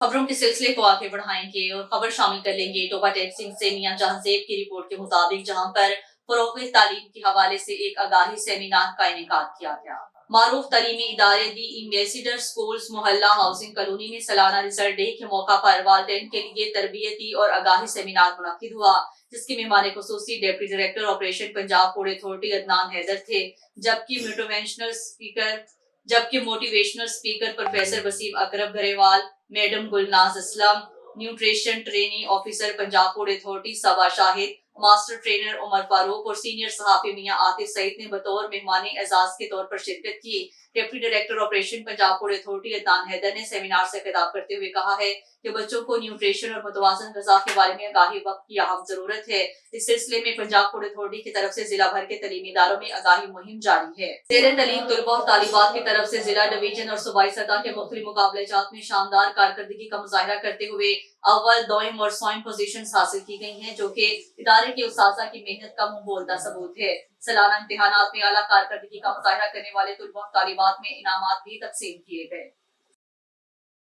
खबरों के सिलसिले को आगे बढ़ाएंगे और खबर शामिल कर लेंगे टोबा टेक्सिंग से मियां जहांजेब की रिपोर्ट के मुताबिक, जहां पर फरोग़ तालीम के हवाले से एक आगाही सेमिनार का इनेकाद किया गया। मारूफ तालीमी इदारे दी एम्बेसडर स्कूल्स मोहल्ला हाउसिंग कॉलोनी में सालाना रिजल्ट डे के मौका पर वालिदैन के लिए तरबियती और आगाही सेमिनार मुनक्किद हुआ, जिसके मेहमान खुसूसी deputy director operation Punjab port authority Adnan Haider थे, जबकि motivational speaker professor Waseem Akram Grewal, madam Gulnaz Aslam, nutrition training officer Punjab port authority Saba Shahid, master trainer Umar Farooq और सीनियर सहाफी मियां आतिफ सईद ने बतौर मेहमान एजाज के तौर पर शिरकत की। Deputy director operation Punjab port authority Adnan Haider ने सेमिनार से खिताब करते हुए कहा है कि बच्चों को न्यूट्रिशन और मुतवाज़िन ग़िज़ा के बारे में आगाही वक्त की अहम जरूरत है। इस सिलसिले में पंजाब पोर्ट अथॉरिटी की तरफ से जिला भर के तलीमी इदारों में आगाही मुहिम जारी है। ज़ेरे तलीम तलबा और तालिबात की तरफ से जिला, डिवीजन और सूबाई सतह के मुख्तलिफ मुकाबलेजात में शानदार कारकर्दगी का मुजाहिरा करते हुए अव्वल, दोयम और सौम पोजीशंस हासिल की गई हैं, जो कि इदारे के उस्ताज़ा की मेहनत का मुंहबोलता सबूत है। सालाना इम्तिहानात में आला कारकर्दगी का मुजाहिरा करने वाले तलबा और तालिबात में इनामात भी तकसीम किए गए।